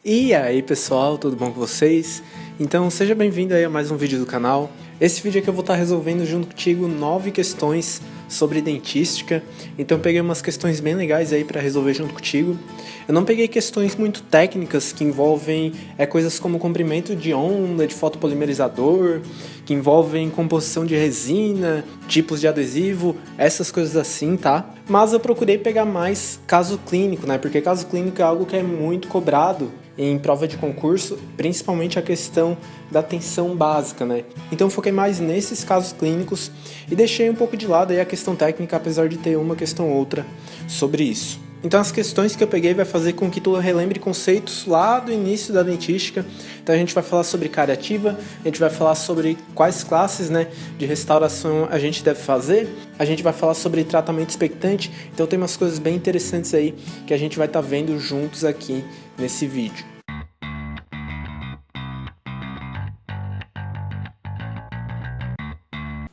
E aí pessoal, tudo bom com vocês? Então seja bem-vindo aí a mais um vídeo do canal. Esse vídeo aqui eu vou estar resolvendo junto contigo 9 questões sobre dentística. Então eu peguei umas questões bem legais aí para resolver junto contigo. Eu não peguei questões muito técnicas que envolvem coisas como comprimento de onda, de fotopolimerizador, que envolvem composição de resina, tipos de adesivo, essas coisas assim, tá? Mas eu procurei pegar mais caso clínico, né? Porque caso clínico é algo que é muito cobrado em prova de concurso, principalmente a questão da tensão básica, né? Então eu foquei mais nesses casos clínicos e deixei um pouco de lado aí a questão técnica, apesar de ter uma questão ou outra sobre isso. Então as questões que eu peguei vai fazer com que tu relembre conceitos lá do início da dentística. Então a gente vai falar sobre cárie ativa, a gente vai falar sobre quais classes, né, de restauração a gente deve fazer, a gente vai falar sobre tratamento expectante. Então tem umas coisas bem interessantes aí que a gente vai estar vendo juntos aqui nesse vídeo.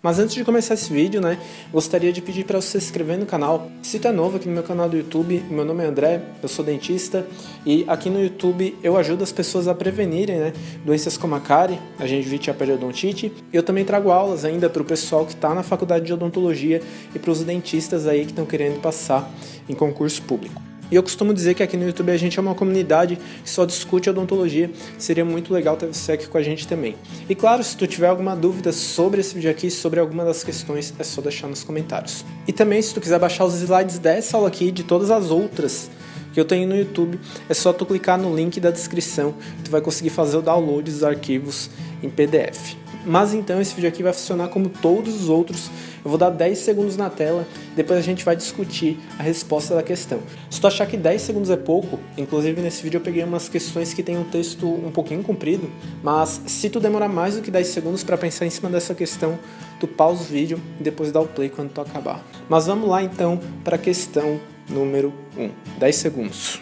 Mas antes de começar esse vídeo, né, gostaria de pedir para você se inscrever no canal. Se tu é novo aqui no meu canal do YouTube, meu nome é André, eu sou dentista e aqui no YouTube eu ajudo as pessoas a prevenirem, né, doenças como a cárie, a gengivite e a periodontite. Eu também trago aulas ainda para o pessoal que está na faculdade de odontologia e para os dentistas aí que estão querendo passar em concurso público. E eu costumo dizer que aqui no YouTube a gente é uma comunidade que só discute odontologia. Seria muito legal ter você aqui com a gente também. E claro, se tu tiver alguma dúvida sobre esse vídeo aqui, sobre alguma das questões, é só deixar nos comentários. E também, se tu quiser baixar os slides dessa aula aqui e de todas as outras que eu tenho no YouTube, é só tu clicar no link da descrição. Tu vai conseguir fazer o download dos arquivos em PDF. Mas então esse vídeo aqui vai funcionar como todos os outros. Eu vou dar 10 segundos na tela, depois a gente vai discutir a resposta da questão. Se tu achar que 10 segundos é pouco, inclusive nesse vídeo eu peguei umas questões que tem um texto um pouquinho comprido, mas se tu demorar mais do que 10 segundos para pensar em cima dessa questão, tu pausa o vídeo e depois dá o play quando tu acabar. Mas vamos lá então para a questão número 1. 10 segundos.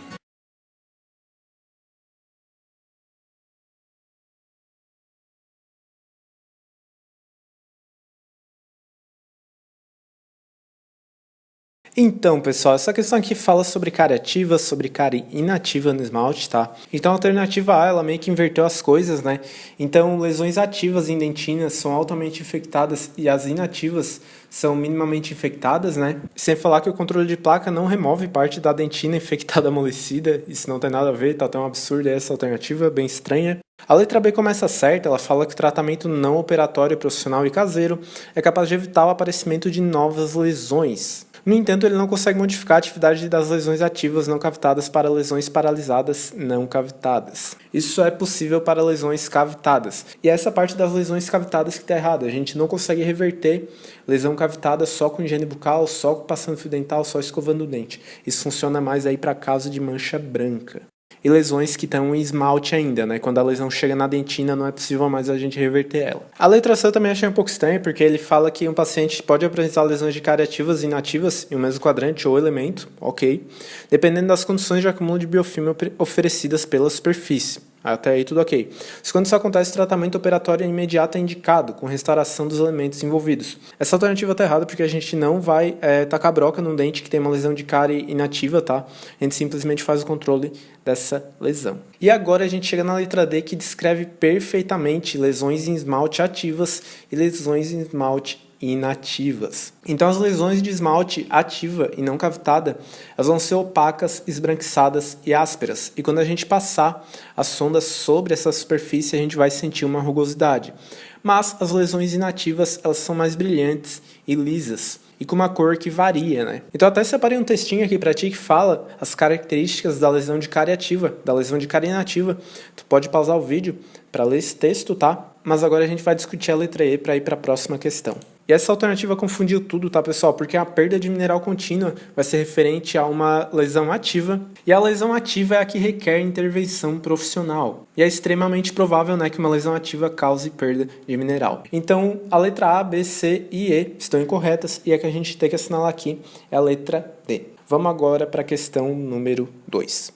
Então, pessoal, essa questão aqui fala sobre cárie ativa, sobre cárie inativa no esmalte, tá? Então, a alternativa A, ela meio que inverteu as coisas, né? Então, lesões ativas em dentinas são altamente infectadas e as inativas são minimamente infectadas, né? Sem falar que o controle de placa não remove parte da dentina infectada amolecida, isso não tem nada a ver, tá tão absurda essa alternativa, bem estranha. A letra B começa certa, ela fala que o tratamento não operatório, profissional e caseiro é capaz de evitar o aparecimento de novas lesões. No entanto, ele não consegue modificar a atividade das lesões ativas não cavitadas para lesões paralisadas não cavitadas. Isso só é possível para lesões cavitadas. E é essa parte das lesões cavitadas que está errada. A gente não consegue reverter lesão cavitada só com higiene bucal, só passando fio dental, só escovando o dente. Isso funciona mais aí para caso de mancha branca. E lesões que estão em esmalte ainda, né? Quando a lesão chega na dentina, não é possível mais a gente reverter ela. A letra C eu também achei um pouco estranha, porque ele fala que um paciente pode apresentar lesões de cárie ativas e inativas em um mesmo quadrante ou elemento, ok, dependendo das condições de acúmulo de biofilme oferecidas pela superfície. Até aí tudo ok. Quando isso acontece, o tratamento operatório imediato é indicado, com restauração dos elementos envolvidos. Essa alternativa está errada porque a gente não vai tacar broca num dente que tem uma lesão de cárie inativa, tá? A gente simplesmente faz o controle dessa lesão. E agora a gente chega na letra D, que descreve perfeitamente lesões em esmalte ativas e lesões em esmalte inativas. Então as lesões de esmalte ativa e não cavitada, elas vão ser opacas, esbranquiçadas e ásperas. E quando a gente passar a sonda sobre essa superfície, a gente vai sentir uma rugosidade. Mas as lesões inativas, elas são mais brilhantes e lisas e com uma cor que varia, né? Então até separei um textinho aqui para ti que fala as características da lesão de cárie ativa, da lesão de cárie inativa. Tu pode pausar o vídeo para ler esse texto, tá? Mas agora a gente vai discutir a letra E para ir para a próxima questão. E essa alternativa confundiu tudo, tá, pessoal? Porque a perda de mineral contínua vai ser referente a uma lesão ativa, e a lesão ativa é a que requer intervenção profissional. E é extremamente provável, né, que uma lesão ativa cause perda de mineral. Então, a letra A, B, C e E estão incorretas, e a que a gente tem que assinalar aqui é a letra D. Vamos agora para a questão número 2.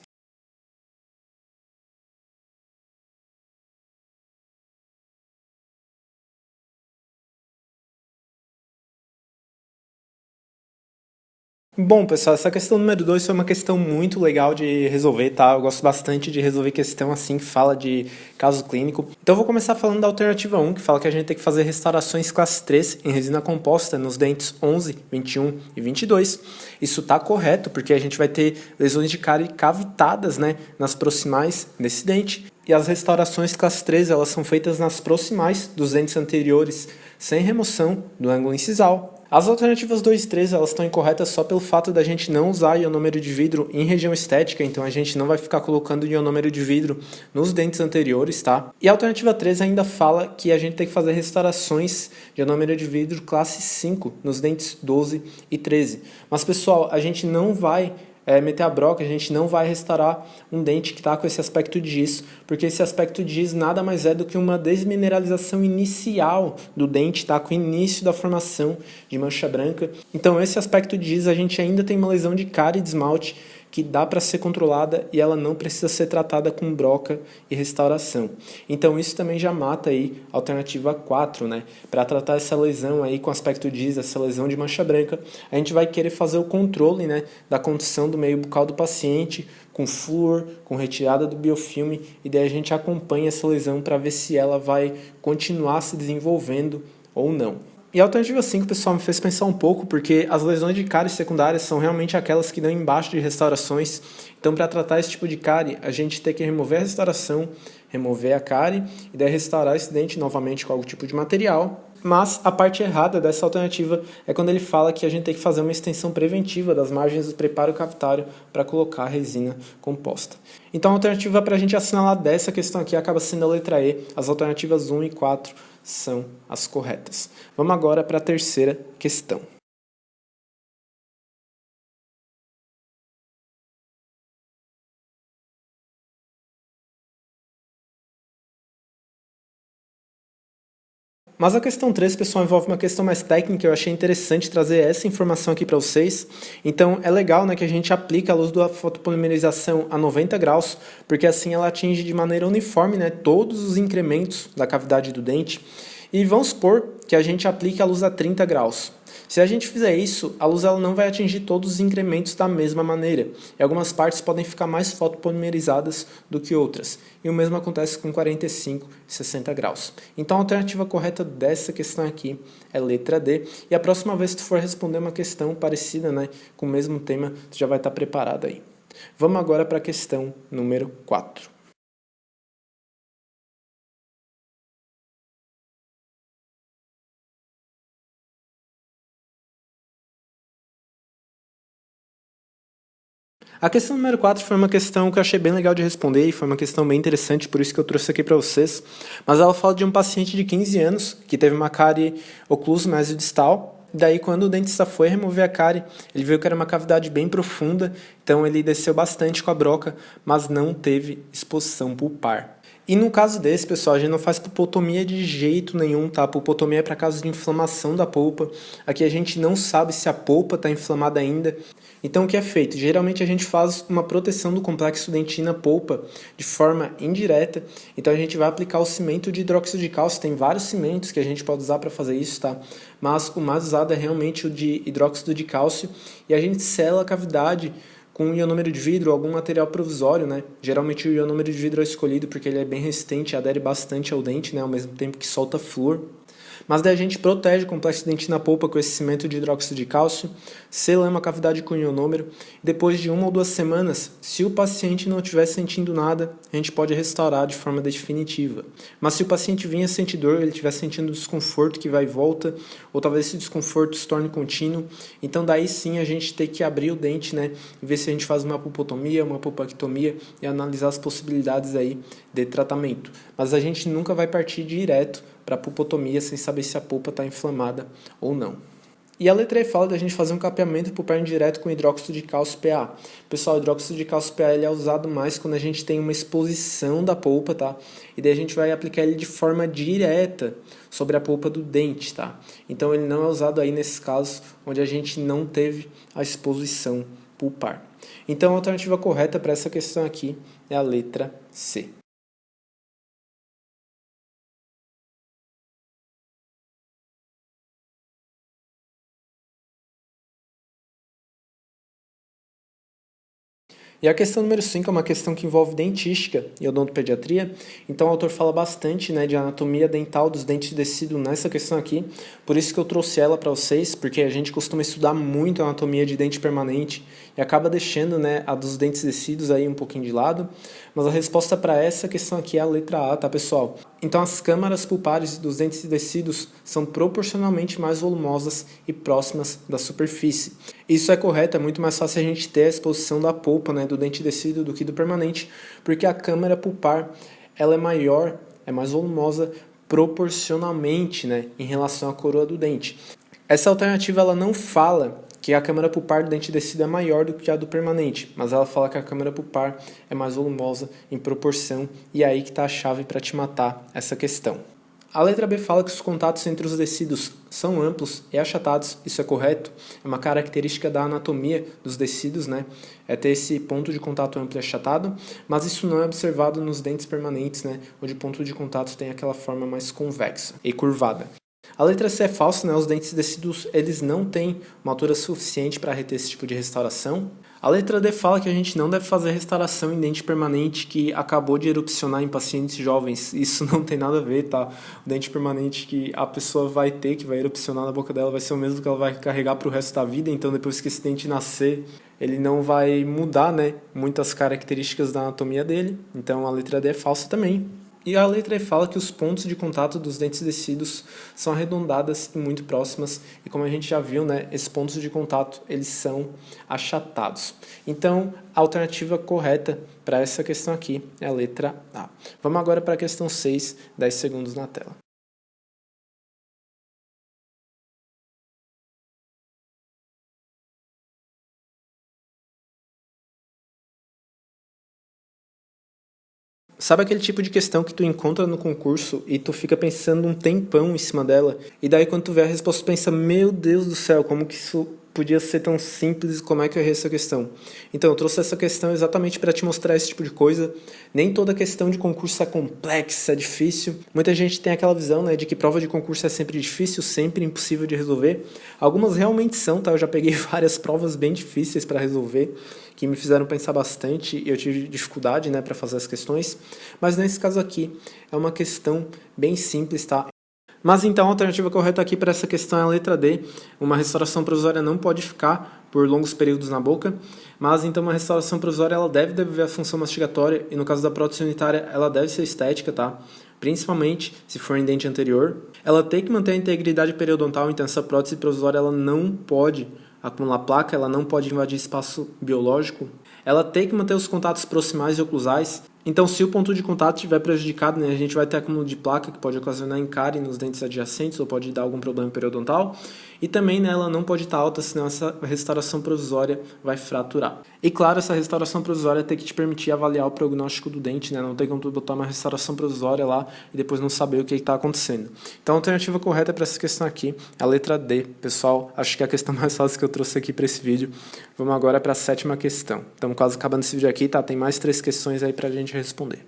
Bom, pessoal, essa questão número 2 foi uma questão muito legal de resolver, tá? Eu gosto bastante de resolver questão assim que fala de caso clínico. Então eu vou começar falando da alternativa 1, que fala que a gente tem que fazer restaurações classe 3 em resina composta nos dentes 11, 21 e 22. Isso tá correto, porque a gente vai ter lesões de cárie cavitadas, né, nas proximais desse dente. E as restaurações classe 3, elas são feitas nas proximais dos dentes anteriores, sem remoção do ângulo incisal. As alternativas 2 e 3, elas estão incorretas só pelo fato da gente não usar ionômero de vidro em região estética, então a gente não vai ficar colocando ionômero de vidro nos dentes anteriores, tá? E a alternativa 3 ainda fala que a gente tem que fazer restaurações de ionômero de vidro classe 5 nos dentes 12 e 13. Mas pessoal, a gente não vai meter a broca, a gente não vai restaurar um dente que está com esse aspecto de giz, porque esse aspecto de giz nada mais é do que uma desmineralização inicial do dente, tá? Com o início da formação de mancha branca. Então esse aspecto de giz, a gente ainda tem uma lesão de cárie de esmalte que dá para ser controlada e ela não precisa ser tratada com broca e restauração. Então isso também já mata aí a alternativa 4, né? Para tratar essa lesão aí com aspecto de giz, essa lesão de mancha branca, a gente vai querer fazer o controle, né, da condição do meio bucal do paciente com flúor, com retirada do biofilme, e daí a gente acompanha essa lesão para ver se ela vai continuar se desenvolvendo ou não. E a alternativa 5, pessoal, me fez pensar um pouco, porque as lesões de cárie secundárias são realmente aquelas que dão embaixo de restaurações. Então, para tratar esse tipo de cárie, a gente tem que remover a restauração, remover a cárie e daí restaurar esse dente novamente com algum tipo de material. Mas a parte errada dessa alternativa é quando ele fala que a gente tem que fazer uma extensão preventiva das margens do preparo cavitário para colocar a resina composta. Então a alternativa para a gente assinalar dessa questão aqui acaba sendo a letra E. As alternativas 1 e 4 são as corretas. Vamos agora para a terceira questão. Mas a questão 3, pessoal, envolve uma questão mais técnica. Eu achei interessante trazer essa informação aqui para vocês. Então, é legal, né, que a gente aplica a luz da fotopolimerização a 90 graus, porque assim ela atinge de maneira uniforme, né, todos os incrementos da cavidade do dente. E vamos supor que a gente aplique a luz a 30 graus. Se a gente fizer isso, a luz ela não vai atingir todos os incrementos da mesma maneira. E algumas partes podem ficar mais fotopolimerizadas do que outras. E o mesmo acontece com 45 e 60 graus. Então a alternativa correta dessa questão aqui é letra D. E a próxima vez que tu for responder uma questão parecida, né, com o mesmo tema, tu já vai estar preparado aí. Vamos agora para a questão número 4. A questão número 4 foi uma questão que eu achei bem legal de responder e foi uma questão bem interessante, por isso que eu trouxe aqui para vocês. Mas ela fala de um paciente de 15 anos que teve uma cárie ocluso mesiodistal. Daí, quando o dentista foi remover a cárie, ele viu que era uma cavidade bem profunda, então ele desceu bastante com a broca, mas não teve exposição pulpar. E no caso desse, pessoal, a gente não faz pulpotomia de jeito nenhum, tá? Pulpotomia é para casos de inflamação da polpa. Aqui a gente não sabe se a polpa está inflamada ainda. Então o que é feito? Geralmente a gente faz uma proteção do complexo dentina-polpa de forma indireta. Então a gente vai aplicar o cimento de hidróxido de cálcio. Tem vários cimentos que a gente pode usar para fazer isso, tá? Mas o mais usado é realmente o de hidróxido de cálcio. E a gente sela a cavidade com um ionômero de vidro ou algum material provisório, né? Geralmente o ionômero de vidro é escolhido porque ele é bem resistente, adere bastante ao dente, né? Ao mesmo tempo que solta flúor. Mas daí a gente protege o complexo dentina polpa com esse cimento de hidróxido de cálcio, selamos a cavidade com ionômero. Depois de 1 ou 2 semanas, se o paciente não estiver sentindo nada, a gente pode restaurar de forma definitiva. Mas se o paciente vinha sentir dor, ele estiver sentindo desconforto que vai e volta, ou talvez esse desconforto se torne contínuo, então daí sim a gente tem que abrir o dente, né, e ver se a gente faz uma pulpotomia, uma pulpectomia e analisar as possibilidades aí de tratamento. Mas a gente nunca vai partir direto para pulpotomia sem saber se a polpa está inflamada ou não. E a letra E fala da gente fazer um capeamento pulpar indireto com hidróxido de cálcio PA. Pessoal, o hidróxido de cálcio PA ele é usado mais quando a gente tem uma exposição da polpa, tá? E daí a gente vai aplicar ele de forma direta sobre a polpa do dente, tá? Então ele não é usado aí nesses casos onde a gente não teve a exposição pulpar. Então a alternativa correta para essa questão aqui é a letra C. E a questão número 5 é uma questão que envolve dentística e odontopediatria. Então o autor fala bastante, né, de anatomia dental dos dentes de tecido nessa questão aqui. Por isso que eu trouxe ela para vocês, porque a gente costuma estudar muito a anatomia de dente permanente e acaba deixando, né, a dos dentes de tecidos aí um pouquinho de lado. Mas a resposta para essa questão aqui é a letra A, tá, pessoal? Então as câmaras pulpares dos dentes de tecidos são proporcionalmente mais volumosas e próximas da superfície. Isso é correto, é muito mais fácil a gente ter a exposição da polpa, né, do dente de tecido do que do permanente, porque a câmara pulpar ela é maior, é mais volumosa proporcionalmente, né, em relação à coroa do dente. Essa alternativa ela não fala que a câmara pulpar do dente de tecido é maior do que a do permanente, mas ela fala que a câmara pulpar é mais volumosa em proporção, e é aí que está a chave para te matar essa questão. A letra B fala que os contatos entre os tecidos são amplos e achatados, isso é correto, é uma característica da anatomia dos tecidos, né? É ter esse ponto de contato amplo e achatado, mas isso não é observado nos dentes permanentes, né? Onde o ponto de contato tem aquela forma mais convexa e curvada. A letra C é falsa, né? Os dentes de tecidos eles não têm uma altura suficiente para reter esse tipo de restauração. A letra D fala que a gente não deve fazer restauração em dente permanente que acabou de erupcionar em pacientes jovens. Isso não tem nada a ver, tá? O dente permanente que a pessoa vai ter, que vai erupcionar na boca dela, vai ser o mesmo que ela vai carregar para o resto da vida. Então, depois que esse dente nascer, ele não vai mudar, né, muitas características da anatomia dele. Então, a letra D é falsa também. E a letra E fala que os pontos de contato dos dentes tecidos são arredondadas e muito próximas, e como a gente já viu, né, esses pontos de contato eles são achatados. Então, a alternativa correta para essa questão aqui é a letra A. Vamos agora para a questão 6, 10 segundos na tela. Sabe aquele tipo de questão que tu encontra no concurso e tu fica pensando um tempão em cima dela, e daí quando tu vê a resposta tu pensa, meu Deus do céu, como que isso podia ser tão simples, como é que eu errei essa questão? Então, eu trouxe essa questão exatamente para te mostrar esse tipo de coisa. Nem toda questão de concurso é complexa, é difícil. Muita gente tem aquela visão, né, de que prova de concurso é sempre difícil, sempre impossível de resolver. Algumas realmente são, tá? Eu já peguei várias provas bem difíceis para resolver, que me fizeram pensar bastante e eu tive dificuldade, né, para fazer as questões. Mas nesse caso aqui, é uma questão bem simples, tá? Mas então a alternativa correta aqui para essa questão é a letra D. Uma restauração provisória não pode ficar por longos períodos na boca, mas então uma restauração provisória ela deve devolver a função mastigatória, e no caso da prótese unitária ela deve ser estética, tá? Principalmente se for em dente anterior. Ela tem que manter a integridade periodontal, então essa prótese provisória ela não pode acumular placa, ela não pode invadir espaço biológico. Ela tem que manter os contatos proximais e oclusais. Então, se o ponto de contato estiver prejudicado, né, a gente vai ter acúmulo de placa que pode ocasionar encare nos dentes adjacentes ou pode dar algum problema periodontal. E também, né, ela não pode estar alta, senão essa restauração provisória vai fraturar. E claro, essa restauração provisória tem que te permitir avaliar o prognóstico do dente, né? Não tem como tu botar uma restauração provisória lá e depois não saber o que está acontecendo. Então, a alternativa correta para essa questão aqui é a letra D. Pessoal, acho que é a questão mais fácil que eu trouxe aqui para esse vídeo. Vamos agora para a 7ª questão. Estamos quase acabando esse vídeo aqui, tá? Tem mais 3 questões aí para a gente responder.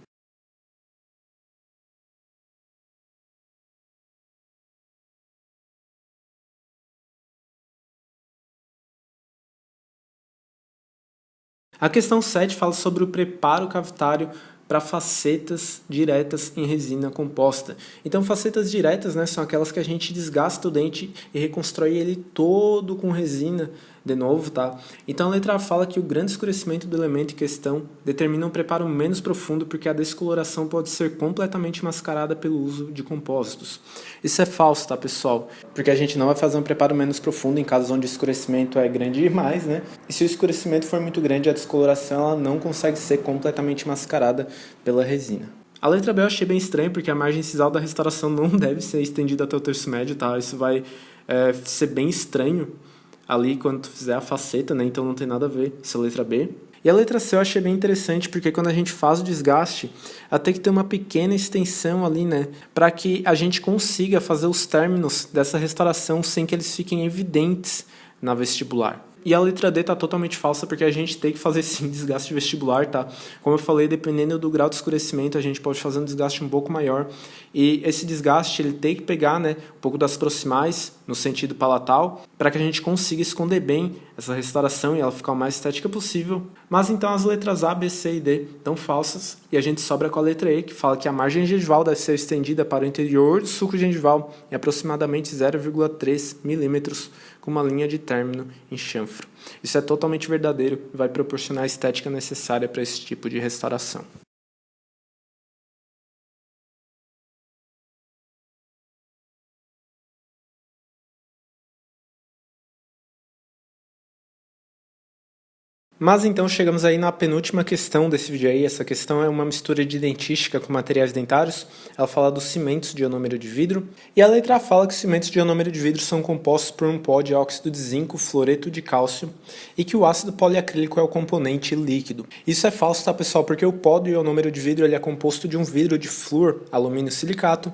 A questão 7 fala sobre o preparo cavitário para facetas diretas em resina composta. Então, facetas diretas, né, são aquelas que a gente desgasta o dente e reconstrói ele todo com resina de novo, tá? Então, a letra A fala que o grande escurecimento do elemento em questão determina um preparo menos profundo, porque a descoloração pode ser completamente mascarada pelo uso de compósitos. Isso é falso, tá, pessoal? Porque a gente não vai fazer um preparo menos profundo em casos onde o escurecimento é grande demais, né? E se o escurecimento for muito grande, a descoloração ela não consegue ser completamente mascarada pela resina. A letra B eu achei bem estranho, porque a margem incisal da restauração não deve ser estendida até o terço médio, tá? Isso vai ser bem estranho ali quando tu fizer a faceta, né? Então não tem nada a ver essa letra B. E a letra C eu achei bem interessante, porque quando a gente faz o desgaste, ela tem que ter uma pequena extensão ali, né? Para que a gente consiga fazer os términos dessa restauração sem que eles fiquem evidentes na vestibular. E a letra D tá totalmente falsa, porque a gente tem que fazer sim desgaste vestibular, tá? Como eu falei, dependendo do grau de escurecimento, a gente pode fazer um desgaste um pouco maior. E esse desgaste, ele tem que pegar, né, um pouco das proximais no sentido palatal, para que a gente consiga esconder bem essa restauração e ela ficar o mais estética possível. Mas então as letras A, B, C e D estão falsas e a gente sobra com a letra E, que fala que a margem gengival deve ser estendida para o interior do suco gengival em aproximadamente 0,3 milímetros, com uma linha de término em chanfro. Isso é totalmente verdadeiro e vai proporcionar a estética necessária para esse tipo de restauração. Mas então chegamos aí na penúltima questão desse vídeo aí. Essa questão é uma mistura de dentística com materiais dentários. Ela fala dos cimentos de ionômero de vidro. E a letra A fala que os cimentos de ionômero de vidro são compostos por um pó de óxido de zinco, fluoreto de cálcio e que o ácido poliacrílico é o componente líquido. Isso é falso, tá, pessoal? Porque o pó do ionômero de vidro ele é composto de um vidro de flúor, alumínio silicato.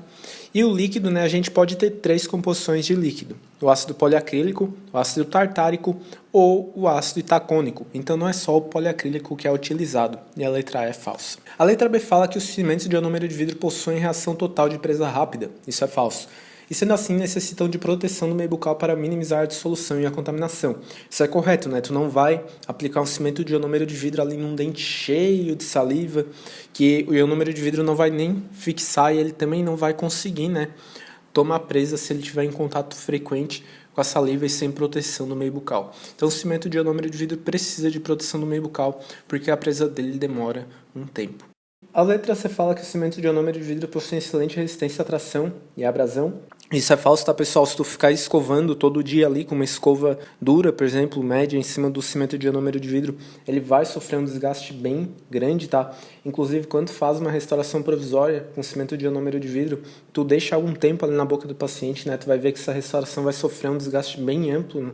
E o líquido, né, a gente pode ter 3 composições de líquido: o ácido poliacrílico, o ácido tartárico ou o ácido itacônico. Então não é só o poliacrílico que é utilizado, e a letra A é falsa. A letra B fala que os cimentos de ionômero de vidro possuem reação total de presa rápida. Isso é falso. E sendo assim, necessitam de proteção do meio bucal para minimizar a dissolução e a contaminação. Isso é correto, né? Tu não vai aplicar um cimento de ionômero de vidro ali num dente cheio de saliva, que o ionômero de vidro não vai nem fixar e ele também não vai conseguir, né, tomar presa se ele estiver em contato frequente com a saliva e sem proteção do meio bucal. Então o cimento de ionômero de vidro precisa de proteção do meio bucal, porque a presa dele demora um tempo. A letra C fala que o cimento de ionômero de vidro possui excelente resistência à tração e à abrasão. Isso é falso, tá, pessoal? Se tu ficar escovando todo dia ali com uma escova dura, por exemplo, média, em cima do cimento de ionômero de vidro, ele vai sofrer um desgaste bem grande, tá? Inclusive, quando tu faz uma restauração provisória com cimento de ionômero de vidro, tu deixa algum tempo ali na boca do paciente, né? Tu vai ver que essa restauração vai sofrer um desgaste bem amplo, né,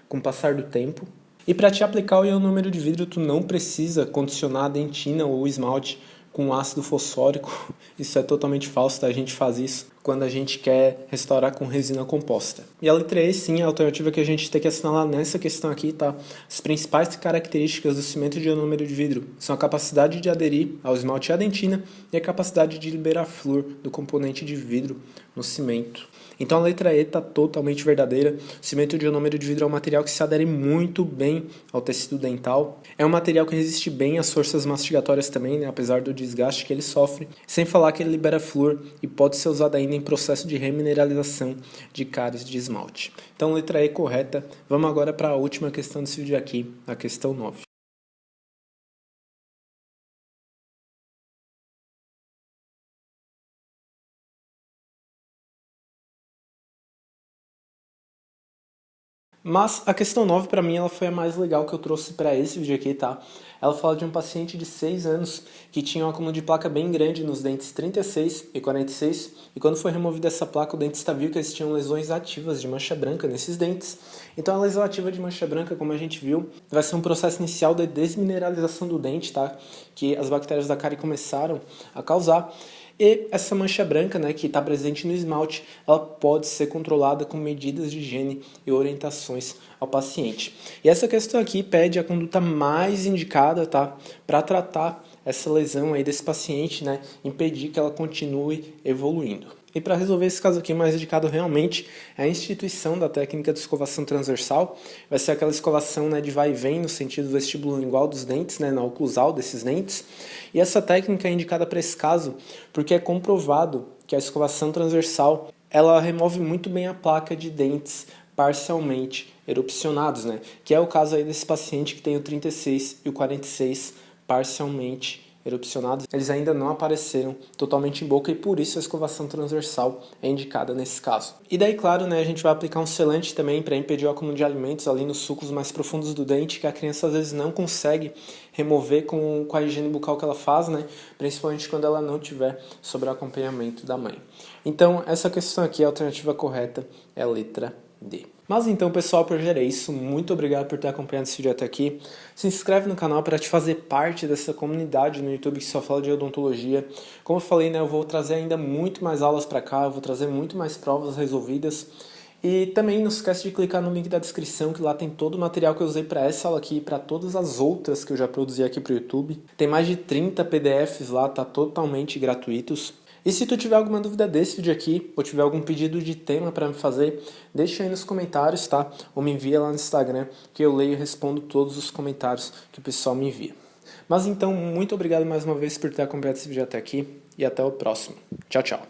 com o passar do tempo. E para te aplicar o ionômero de vidro, tu não precisa condicionar a dentina ou o esmalte com ácido fosfórico. Isso é totalmente falso, tá? A gente faz isso quando a gente quer restaurar com resina composta. E a letra E, sim, é a alternativa que a gente tem que assinalar nessa questão aqui, tá? As principais características do cimento de ionômero de vidro são a capacidade de aderir ao esmalte e à dentina e a capacidade de liberar flúor do componente de vidro no cimento. Então a letra E está totalmente verdadeira. O cimento de ionômero de vidro é um material que se adere muito bem ao tecido dental. É um material que resiste bem às forças mastigatórias também, né, apesar do desgaste que ele sofre. Sem falar que ele libera flúor e pode ser usado ainda em processo de remineralização de cáries de esmalte. Então letra E correta. Vamos agora para a última questão desse vídeo aqui, a questão 9. Mas a questão 9 para mim ela foi a mais legal que eu trouxe para esse vídeo aqui, tá? Ela fala de um paciente de 6 anos que tinha um acúmulo de placa bem grande nos dentes 36 e 46, e quando foi removida essa placa, o dentista viu que existiam lesões ativas de mancha branca nesses dentes. Então a lesão ativa de mancha branca, como a gente viu, vai ser um processo inicial de desmineralização do dente, tá? Que as bactérias da cárie começaram a causar. E essa mancha branca, né, que está presente no esmalte, ela pode ser controlada com medidas de higiene e orientações ao paciente. E essa questão aqui pede a conduta mais indicada, tá, para tratar essa lesão aí desse paciente, né, impedir que ela continue evoluindo. E para resolver esse caso aqui, mais indicado realmente é a instituição da técnica de escovação transversal. Vai ser aquela escovação, né, de vai e vem no sentido vestibulolingual dos dentes, né, na oclusal desses dentes. E essa técnica é indicada para esse caso porque é comprovado que a escovação transversal ela remove muito bem a placa de dentes parcialmente erupcionados, né, que é o caso aí desse paciente que tem o 36 e o 46 parcialmente erupcionados, eles ainda não apareceram totalmente em boca e por isso a escovação transversal é indicada nesse caso. E daí, claro, né, a gente vai aplicar um selante também para impedir o acúmulo de alimentos ali nos sulcos mais profundos do dente, que a criança às vezes não consegue remover com a higiene bucal que ela faz, né, principalmente quando ela não tiver sob o acompanhamento da mãe. Então, essa questão aqui, a alternativa correta é a letra D. Mas então, pessoal, por hoje era isso. Muito obrigado por ter acompanhado esse vídeo até aqui. Se inscreve no canal para te fazer parte dessa comunidade no YouTube que só fala de odontologia. Como eu falei, né, eu vou trazer ainda muito mais aulas para cá, eu vou trazer muito mais provas resolvidas. E também não esquece de clicar no link da descrição, que lá tem todo o material que eu usei para essa aula aqui e para todas as outras que eu já produzi aqui para o YouTube. Tem mais de 30 PDFs lá, tá totalmente gratuitos. E se tu tiver alguma dúvida desse vídeo aqui, ou tiver algum pedido de tema para me fazer, deixa aí nos comentários, tá? Ou me envia lá no Instagram, que eu leio e respondo todos os comentários que o pessoal me envia. Mas então, muito obrigado mais uma vez por ter acompanhado esse vídeo até aqui, e até o próximo. Tchau, tchau.